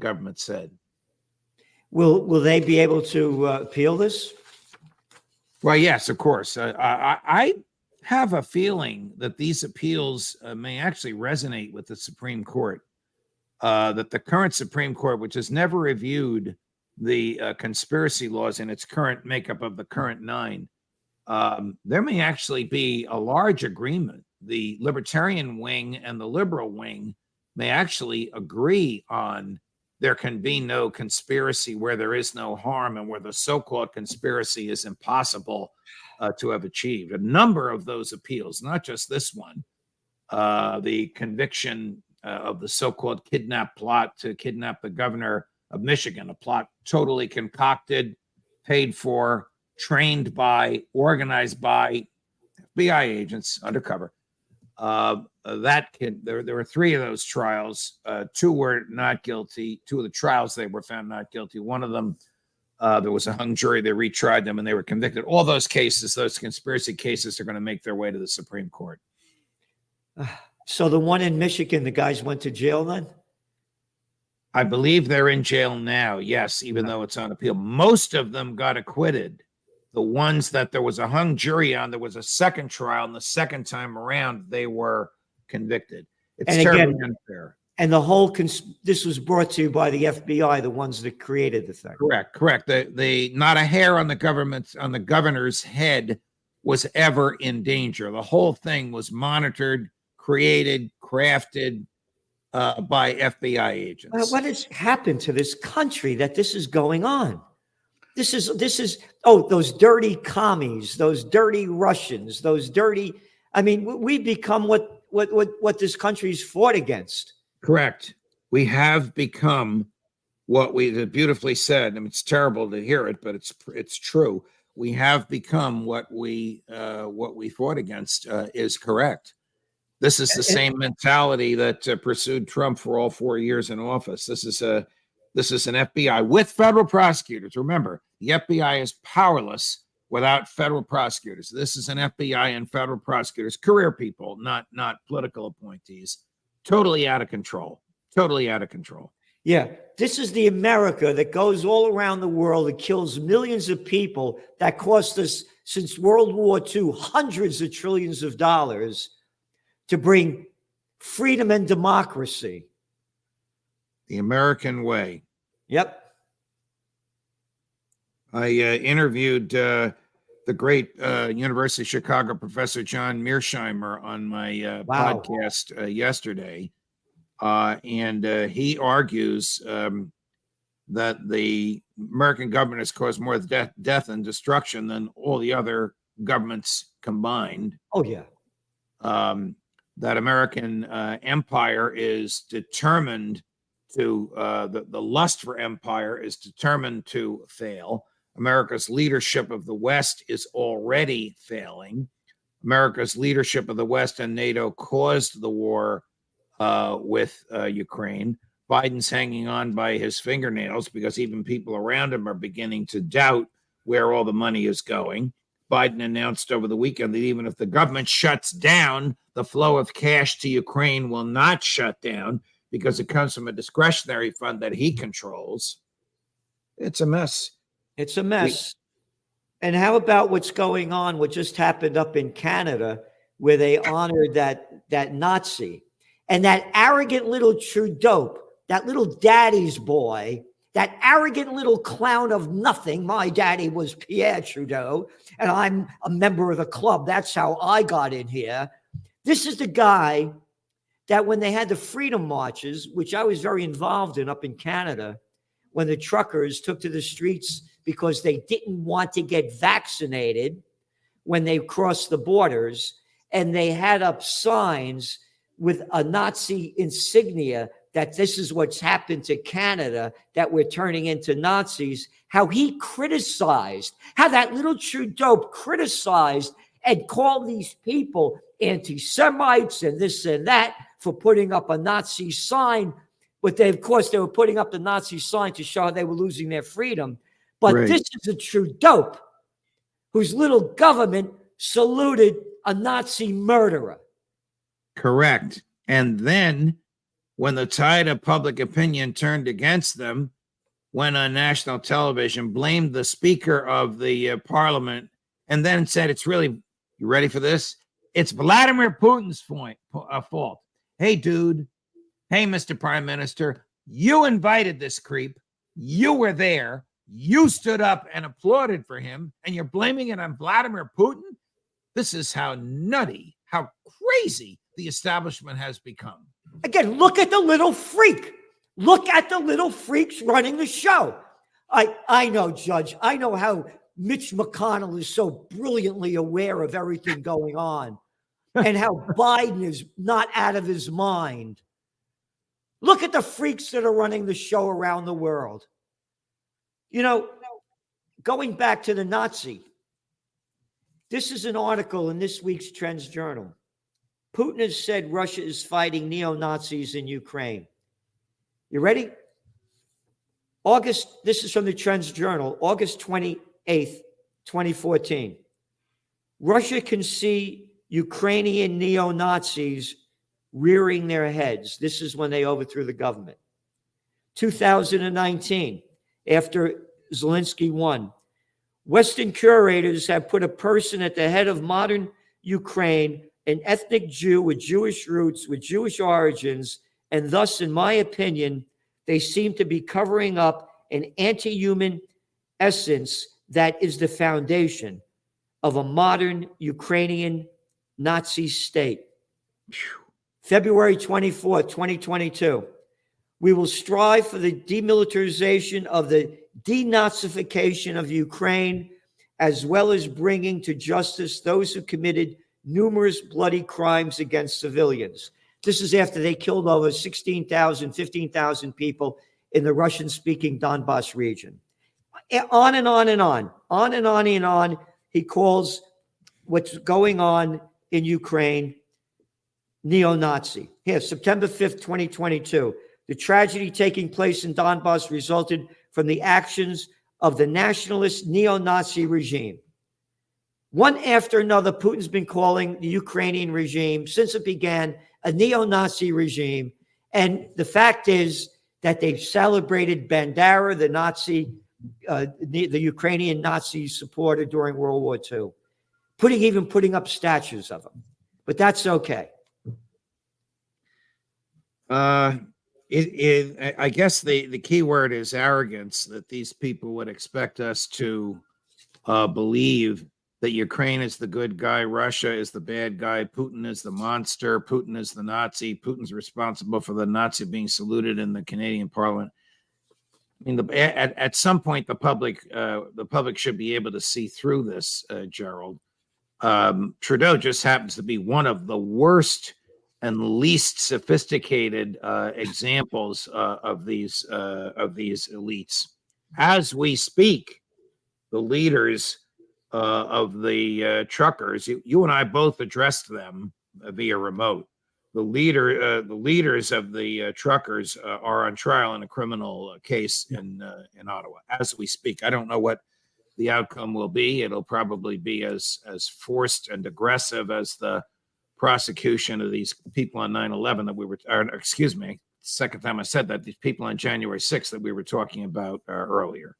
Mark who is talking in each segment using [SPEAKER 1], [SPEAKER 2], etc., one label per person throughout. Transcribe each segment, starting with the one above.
[SPEAKER 1] government said.
[SPEAKER 2] Will they be able to appeal this?
[SPEAKER 1] Well, yes, of course. I have a feeling that these appeals may actually resonate with the Supreme Court. That the current Supreme Court, which has never reviewed the conspiracy laws in its current makeup of the current 9, there may actually be a large agreement. The libertarian wing and the liberal wing may actually agree on there can be no conspiracy where there is no harm and where the so-called conspiracy is impossible to have achieved. A number of those appeals, not just this one, the conviction of the so-called kidnap plot to kidnap the governor of Michigan, a plot totally concocted, paid for, trained by, organized by FBI agents undercover. There were 3 of those trials. 2 were not guilty. 2 of the trials they were found not guilty. One of them, there was a hung jury. They retried them and they were convicted. All those cases, those conspiracy cases, are going to make their way to the Supreme Court.
[SPEAKER 2] So the one in Michigan, the guys went to jail then?
[SPEAKER 1] I believe they're in jail now, yes, even though it's on appeal. Most of them got acquitted. The ones that there was a hung jury on, there was a second trial, and the second time around, they were convicted. It's terribly unfair.
[SPEAKER 2] And the whole this was brought to you by the FBI, the ones that created the thing.
[SPEAKER 1] Correct. The not a hair on the governor's head was ever in danger. The whole thing was monitored, created, crafted by FBI agents.
[SPEAKER 2] What has happened to this country that this is going on? This is those dirty commies, those dirty Russians, we've become what this country's fought against.
[SPEAKER 1] Correct. We have become what we beautifully said. I mean, it's terrible to hear it, but it's true. We have become what we fought against is correct. This is the same mentality that pursued Trump for all 4 years in office. This is an FBI with federal prosecutors. Remember, the FBI is powerless without federal prosecutors. This is an FBI and federal prosecutors, career people, not political appointees. Totally out of control.
[SPEAKER 2] Yeah, this is the America that goes all around the world that kills millions of people, that cost us, since World War II, hundreds of trillions of dollars to bring freedom and democracy.
[SPEAKER 1] The American way.
[SPEAKER 2] Yep.
[SPEAKER 1] I interviewed the great University of Chicago professor John Mearsheimer on my podcast yesterday. And he argues that the American government has caused more death and destruction than all the other governments combined.
[SPEAKER 2] Oh, yeah.
[SPEAKER 1] That American empire is determined to, the lust for empire is determined to fail. America's leadership of the West is already failing. America's leadership of the West and NATO caused the war with Ukraine. Biden's hanging on by his fingernails because even people around him are beginning to doubt where all the money is going. Biden announced over the weekend that even if the government shuts down, the flow of cash to Ukraine will not shut down because it comes from a discretionary fund that he controls. It's a mess.
[SPEAKER 2] It's a mess. And how about what's going on, what just happened up in Canada, where they honored that Nazi and that arrogant little Trudeau, that little daddy's boy, that arrogant little clown of nothing. My daddy was Pierre Trudeau, and I'm a member of the club. That's how I got in here. This is the guy that when they had the freedom marches, which I was very involved in up in Canada, when the truckers took to the streets because they didn't want to get vaccinated when they crossed the borders, and they had up signs with a Nazi insignia that this is what's happened to Canada, that we're turning into Nazis, how he criticized, how that little Trudeau criticized and called these people anti-Semites and this and that for putting up a Nazi sign. But they, of course, they were putting up the Nazi sign to show how they were losing their freedom. But
[SPEAKER 1] Right.
[SPEAKER 2] This is a Trudeau whose little government saluted a Nazi murderer.
[SPEAKER 1] Correct. And then when the tide of public opinion turned against them, went on national television, blamed the Speaker of the Parliament, and then said, it's really, you ready for this? It's Vladimir Putin's fault. Hey, dude. Hey, Mr. Prime Minister, you invited this creep. You were there. You stood up and applauded for him, and you're blaming it on Vladimir Putin? This is how nutty, how crazy the establishment has become.
[SPEAKER 2] Again, look at the little freak. Look at the little freaks running the show. I know, Judge. I know how Mitch McConnell is so brilliantly aware of everything going on and how Biden is not out of his mind. Look at the freaks that are running the show around the world. You know, going back to the Nazi, this is an article in this week's Trends Journal. Putin has said Russia is fighting neo-Nazis in Ukraine. You ready? This is from the Trends Journal, August 28th, 2014. Russia can see Ukrainian neo-Nazis rearing their heads. This is when they overthrew the government. 2019, after Zelensky won, Western curators have put a person at the head of modern Ukraine, an ethnic Jew with Jewish roots, with Jewish origins, and thus, in my opinion, they seem to be covering up an anti-human essence that is the foundation of a modern Ukrainian Nazi state. February 24th, 2022. We will strive for the demilitarization of the denazification of Ukraine, as well as bringing to justice those who committed numerous bloody crimes against civilians. This is after they killed over 16,000, 15,000 people in the Russian-speaking Donbass region. On and on and on, on and on and on. He calls what's going on in Ukraine neo-Nazi. Here, September 5th, 2022. The tragedy taking place in Donbass resulted from the actions of the nationalist neo-Nazi regime. One after another, Putin's been calling the Ukrainian regime, since it began, a neo-Nazi regime. And the fact is that they've celebrated Bandera, the Nazi, the Ukrainian Nazi supporter during World War II, even putting up statues of him. But that's okay.
[SPEAKER 1] I guess the key word is arrogance, that these people would expect us to believe that Ukraine is the good guy, Russia is the bad guy, Putin is the monster, Putin is the Nazi, Putin's responsible for the Nazi being saluted in the Canadian Parliament. I mean, at some point, the public should be able to see through this, Gerald. Trudeau just happens to be one of the worst and least sophisticated examples of these elites. As we speak, the leaders of the truckers, you and I both addressed them via remote. The leaders of the truckers are on trial in a criminal case in Ottawa as we speak. I don't know what the outcome will be. It'll probably be as forced and aggressive as the prosecution of these people on 9/11 that we were, excuse me, second time I said that, these people on January 6th that we were talking about earlier.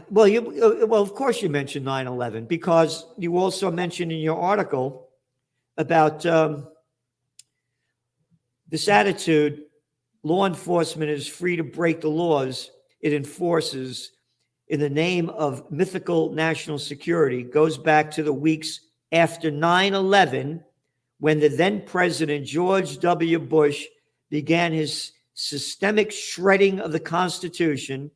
[SPEAKER 2] Well, of course you mentioned 9/11 because you also mentioned in your article about this attitude, law enforcement is free to break the laws it enforces in the name of mythical national security, goes back to the weeks after 9/11, when the then President George W. Bush began his systemic shredding of the Constitution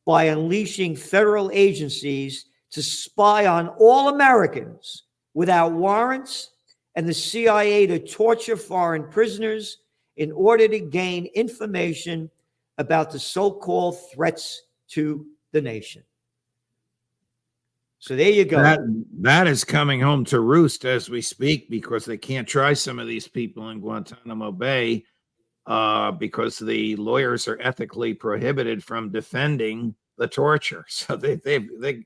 [SPEAKER 2] by unleashing federal agencies to spy on all Americans without warrants, and the CIA to torture foreign prisoners in order to gain information about the so-called threats to the nation. So there you go.
[SPEAKER 1] That is coming home to roost as we speak, because they can't try some of these people in Guantanamo Bay because the lawyers are ethically prohibited from defending the torture. So they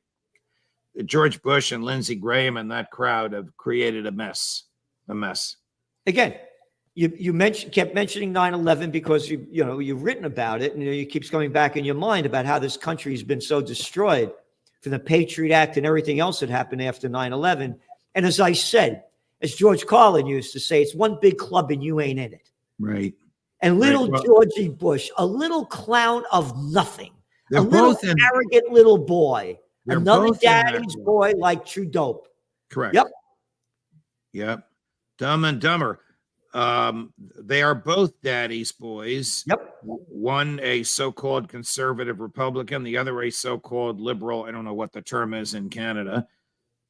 [SPEAKER 1] George Bush and Lindsey Graham and that crowd have created a mess. Again,
[SPEAKER 2] you kept mentioning 9/11 because you've written about it, and it keeps coming back in your mind about how this country has been so destroyed from the Patriot Act and everything else that happened after 9/11. And as I said, as George Carlin used to say, it's one big club and you ain't in it.
[SPEAKER 1] Right.
[SPEAKER 2] And little
[SPEAKER 1] Right. Well,
[SPEAKER 2] Georgie Bush, a little clown of nothing, a little
[SPEAKER 1] both in,
[SPEAKER 2] arrogant little boy, another
[SPEAKER 1] both in that
[SPEAKER 2] daddy's
[SPEAKER 1] role.
[SPEAKER 2] boy like Trudeau.
[SPEAKER 1] Correct.
[SPEAKER 2] Yep.
[SPEAKER 1] Dumb and Dumber. They are both daddy's boys.
[SPEAKER 2] Yep.
[SPEAKER 1] One a so-called conservative Republican, the other a so-called liberal. I don't know what the term is in Canada.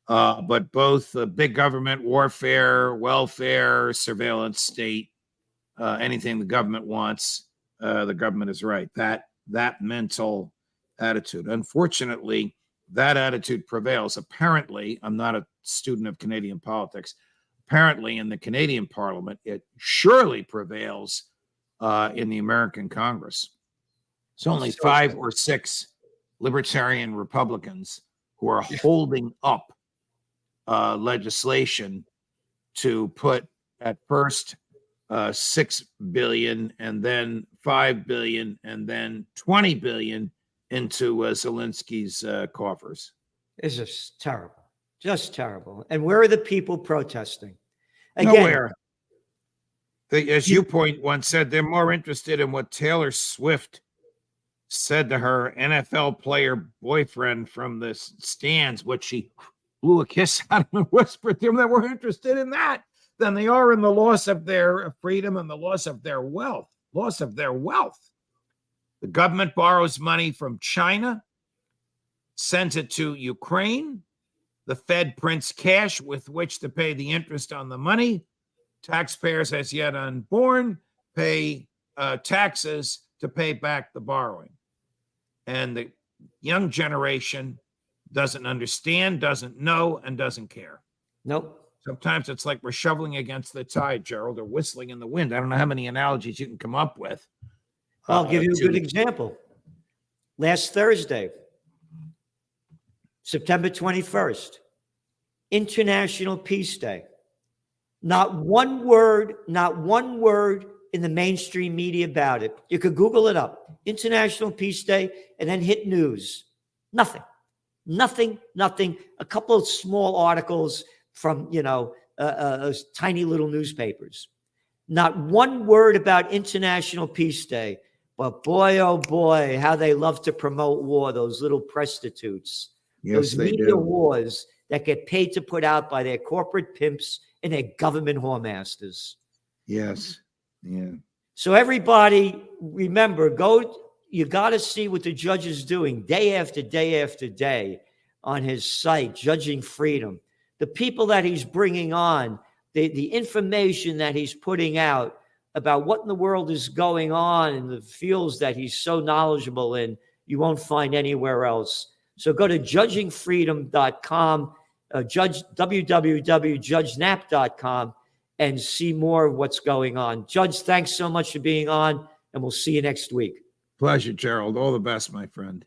[SPEAKER 1] But both big government, warfare, welfare, surveillance state, anything the government wants, the government is right. That mental attitude. Unfortunately, that attitude prevails. Apparently, I'm not a student of Canadian politics. Apparently, in the Canadian Parliament, it surely prevails in the American Congress. It's only 5 or 6 libertarian Republicans who are holding up legislation to put at first $6 billion and then $5 billion and then $20 billion into Zelensky's coffers.
[SPEAKER 2] It's just terrible. And where are the people protesting? Again,
[SPEAKER 1] Nowhere. As you once said, they're more interested in what Taylor Swift said to her NFL player boyfriend from the stands, what she blew a kiss out and whispered to him. That we're interested in that than they are in the loss of their freedom and the loss of their wealth. The government borrows money from China, sends it to Ukraine. The Fed prints cash with which to pay the interest on the money. Taxpayers, as yet unborn, pay taxes to pay back the borrowing. And the young generation doesn't understand, doesn't know, and doesn't care.
[SPEAKER 2] Nope.
[SPEAKER 1] Sometimes it's like we're shoveling against the tide, Gerald, or whistling in the wind. I don't know how many analogies you can come up with.
[SPEAKER 2] I'll give you a good example. Last Thursday, September 21st, International Peace Day. Not one word in the mainstream media about it. You could Google it up. International Peace Day, and then hit news. Nothing. A couple of small articles from, tiny little newspapers. Not one word about International Peace Day. But boy, oh boy, how they love to promote war, those little prostitutes.
[SPEAKER 1] Yes,
[SPEAKER 2] those
[SPEAKER 1] they
[SPEAKER 2] media
[SPEAKER 1] do.
[SPEAKER 2] wars that get paid to put out by their corporate pimps and their government whoremasters.
[SPEAKER 1] Yes. Yeah.
[SPEAKER 2] So everybody, remember, you got to see what the judge is doing day after day after day on his site, Judging Freedom. The people that he's bringing on, the information that he's putting out about what in the world is going on in the fields that he's so knowledgeable in, you won't find anywhere else. So go to judgingfreedom.com, www.judgenap.com, and see more of what's going on. Judge, thanks so much for being on, and we'll see you next week.
[SPEAKER 1] Pleasure, Gerald. All the best, my friend.